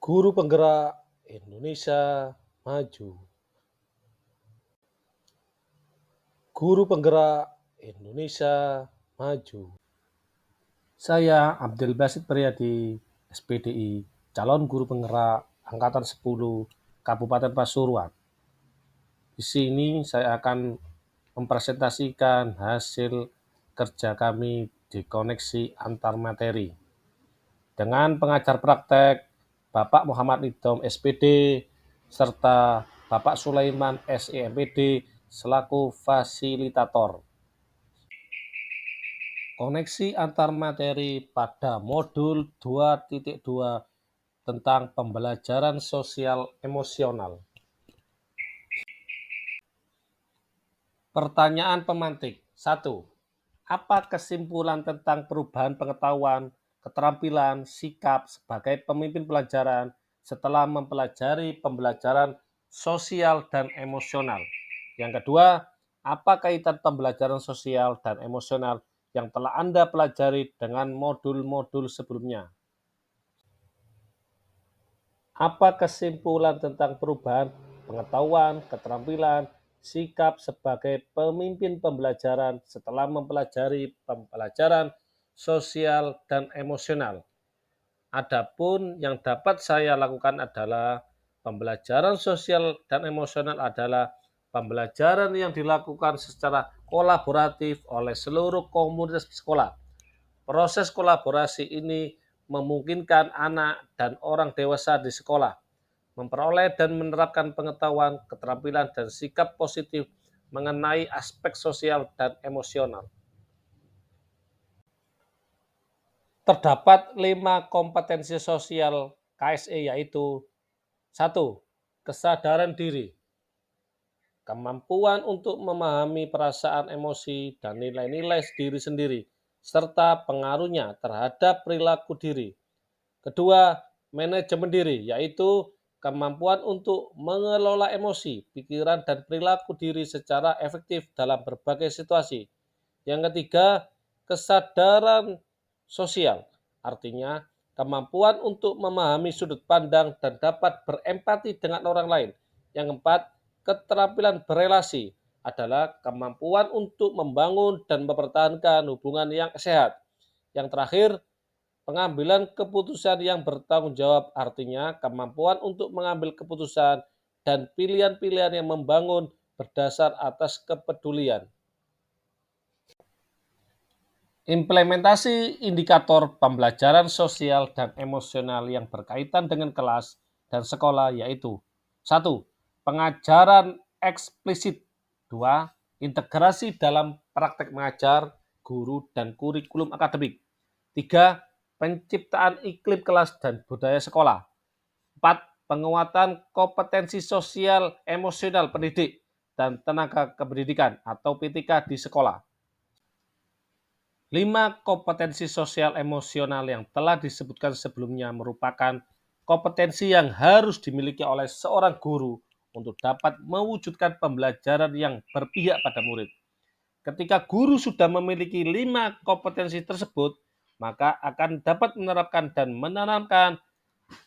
Guru penggerak Indonesia Maju. Guru penggerak Indonesia Maju. Saya Abdul Basit Priadi, SPDI, calon guru penggerak Angkatan 10 Kabupaten Pasuruan. Di sini saya akan mempresentasikan hasil kerja kami di koneksi antar materi. Dengan pengajar praktek Bapak Muhammad Nidom SPD serta Bapak Sulaiman SEMPD selaku fasilitator. Koneksi antar materi pada modul 2.2 tentang pembelajaran sosial emosional. Pertanyaan pemantik. 1. Apa kesimpulan tentang perubahan pengetahuan, keterampilan, sikap sebagai pemimpin pelajaran setelah mempelajari pembelajaran sosial dan emosional? Yang kedua, apa kaitan pembelajaran sosial dan emosional yang telah Anda pelajari dengan modul-modul sebelumnya? Apa kesimpulan tentang perubahan pengetahuan, keterampilan, sikap sebagai pemimpin pembelajaran setelah mempelajari pembelajaran sosial dan emosional? Adapun yang dapat saya lakukan adalah pembelajaran sosial dan emosional adalah pembelajaran yang dilakukan secara kolaboratif oleh seluruh komunitas sekolah. Proses kolaborasi ini memungkinkan anak dan orang dewasa di sekolah memperoleh dan menerapkan pengetahuan, keterampilan, dan sikap positif mengenai aspek sosial dan emosional. Terdapat 5 kompetensi sosial KSE yaitu 1. Kesadaran diri, kemampuan untuk memahami perasaan, emosi, dan nilai-nilai diri sendiri, serta pengaruhnya terhadap perilaku diri. Kedua, manajemen diri, yaitu kemampuan untuk mengelola emosi, pikiran, dan perilaku diri secara efektif dalam berbagai situasi. Yang ketiga, kesadaran sosial, artinya kemampuan untuk memahami sudut pandang dan dapat berempati dengan orang lain. Yang keempat, keterampilan berelasi adalah kemampuan untuk membangun dan mempertahankan hubungan yang sehat. Yang terakhir, pengambilan keputusan yang bertanggung jawab, artinya kemampuan untuk mengambil keputusan dan pilihan-pilihan yang membangun berdasar atas kepedulian. Implementasi indikator pembelajaran sosial dan emosional yang berkaitan dengan kelas dan sekolah yaitu 1. Pengajaran eksplisit. 2. Integrasi dalam praktek mengajar, guru, dan kurikulum akademik. 3. Penciptaan iklim kelas dan budaya sekolah. 4. Penguatan kompetensi sosial emosional pendidik dan tenaga kependidikan atau PTK di sekolah. 5 kompetensi sosial emosional yang telah disebutkan sebelumnya merupakan kompetensi yang harus dimiliki oleh seorang guru untuk dapat mewujudkan pembelajaran yang berpihak pada murid. Ketika guru sudah memiliki 5 kompetensi tersebut, maka akan dapat menerapkan dan menanamkan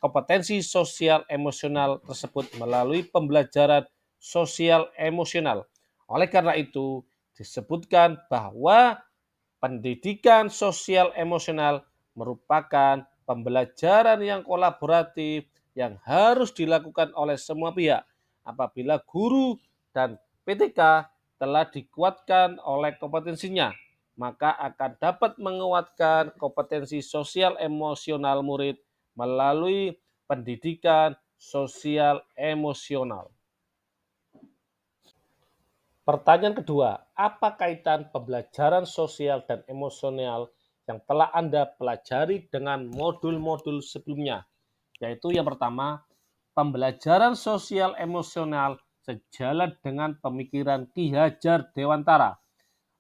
kompetensi sosial emosional tersebut melalui pembelajaran sosial emosional. Oleh karena itu, disebutkan bahwa pendidikan sosial emosional merupakan pembelajaran yang kolaboratif yang harus dilakukan oleh semua pihak. Apabila guru dan PTK telah dikuatkan oleh kompetensinya, maka akan dapat menguatkan kompetensi sosial emosional murid melalui pendidikan sosial emosional. Pertanyaan kedua, apa kaitan pembelajaran sosial dan emosional yang telah Anda pelajari dengan modul-modul sebelumnya? Yaitu yang pertama, pembelajaran sosial emosional sejalan dengan pemikiran Ki Hajar Dewantara,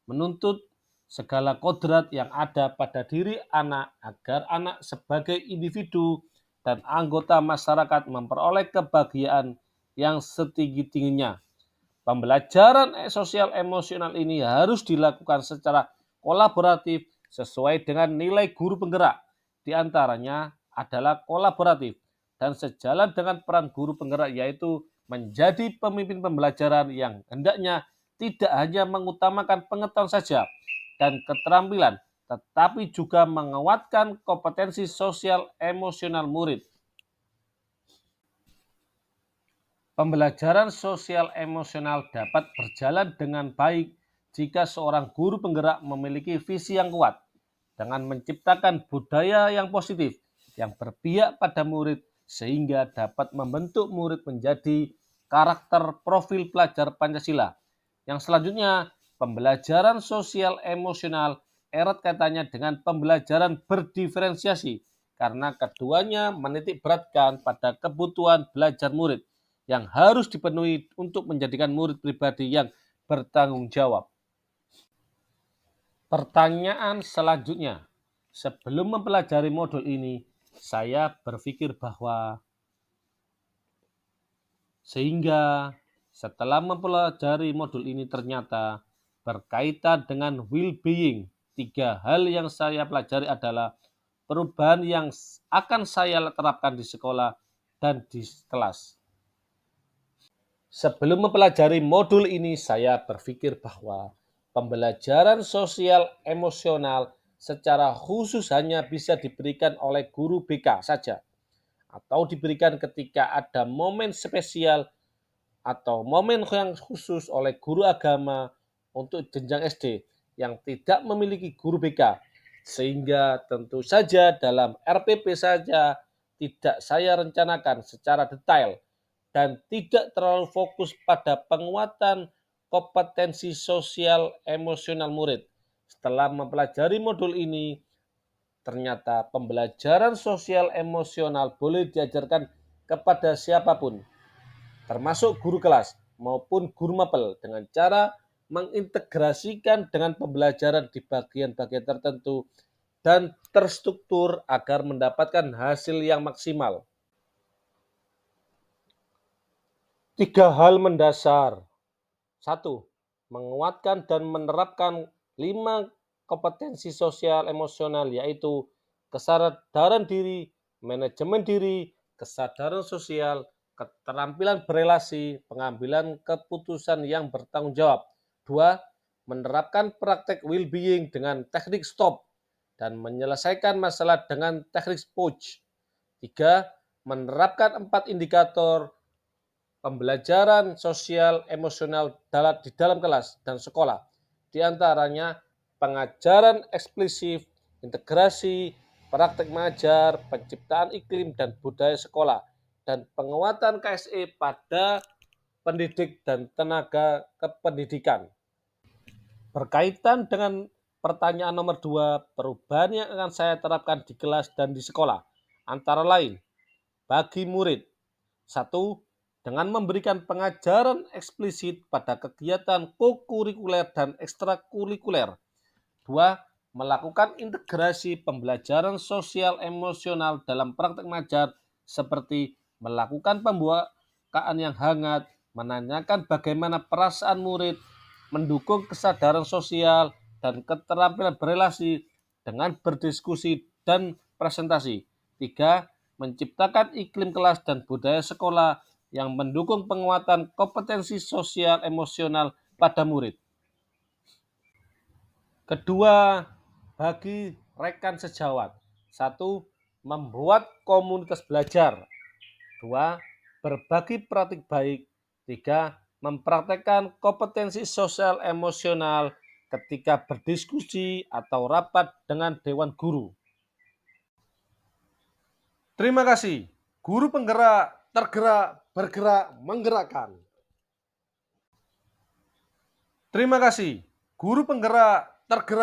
menuntut segala kodrat yang ada pada diri anak agar anak sebagai individu dan anggota masyarakat memperoleh kebahagiaan yang setinggi-tingginya. Pembelajaran sosial emosional ini harus dilakukan secara kolaboratif sesuai dengan nilai guru penggerak. Di antaranya adalah kolaboratif dan sejalan dengan peran guru penggerak, yaitu menjadi pemimpin pembelajaran yang hendaknya tidak hanya mengutamakan pengetahuan saja dan keterampilan, tetapi juga menguatkan kompetensi sosial emosional murid. Pembelajaran sosial emosional dapat berjalan dengan baik jika seorang guru penggerak memiliki visi yang kuat dengan menciptakan budaya yang positif yang berpihak pada murid sehingga dapat membentuk murid menjadi karakter profil pelajar Pancasila. Yang selanjutnya, pembelajaran sosial emosional erat kaitannya dengan pembelajaran berdiferensiasi karena keduanya menitik beratkan pada kebutuhan belajar murid yang harus dipenuhi untuk menjadikan murid pribadi yang bertanggung jawab. Pertanyaan selanjutnya, sebelum mempelajari modul ini, saya berpikir bahwa sehingga setelah mempelajari modul ini ternyata berkaitan dengan well-being. 3 hal yang saya pelajari adalah perubahan yang akan saya terapkan di sekolah dan di kelas. Sebelum mempelajari modul ini, saya berpikir bahwa pembelajaran sosial emosional secara khusus hanya bisa diberikan oleh guru BK saja, atau diberikan ketika ada momen spesial atau momen yang khusus oleh guru agama untuk jenjang SD yang tidak memiliki guru BK. Sehingga tentu saja dalam RPP saja tidak saya rencanakan secara detail dan tidak terlalu fokus pada penguatan kompetensi sosial emosional murid. Setelah mempelajari modul ini, ternyata pembelajaran sosial emosional boleh diajarkan kepada siapapun, termasuk guru kelas maupun guru mapel, dengan cara mengintegrasikan dengan pembelajaran di bagian-bagian tertentu dan terstruktur agar mendapatkan hasil yang maksimal. 3 hal mendasar. 1. Menguatkan dan menerapkan 5 kompetensi sosial emosional, yaitu kesadaran diri, manajemen diri, kesadaran sosial, keterampilan berelasi, pengambilan keputusan yang bertanggung jawab. 2. Menerapkan praktek well-being dengan teknik STOP dan menyelesaikan masalah dengan teknik POUCH. 3. Menerapkan 4 indikator pembelajaran sosial emosional di dalam kelas dan sekolah, di antaranya pengajaran eksplisit, integrasi, praktek mengajar, penciptaan iklim dan budaya sekolah, dan penguatan KSE pada pendidik dan tenaga kependidikan. Berkaitan dengan pertanyaan nomor 2, perubahan yang akan saya terapkan di kelas dan di sekolah, antara lain, bagi murid. 1. Dengan memberikan pengajaran eksplisit pada kegiatan kokurikuler dan ekstrakurikuler. 2. Melakukan integrasi pembelajaran sosial emosional dalam praktek mengajar seperti melakukan pembukaan yang hangat, menanyakan bagaimana perasaan murid, mendukung kesadaran sosial dan keterampilan berelasi dengan berdiskusi dan presentasi. 3. Menciptakan iklim kelas dan budaya sekolah yang mendukung penguatan kompetensi sosial emosional pada murid. Kedua, bagi rekan sejawat. 1. Membuat komunitas belajar. 2. Berbagi praktik baik. 3. Mempraktekkan kompetensi sosial emosional ketika berdiskusi atau rapat dengan dewan guru. Terima kasih. Guru penggerak, tergerak, bergerak, menggerakkan. Terima kasih. Guru penggerak, tergerak.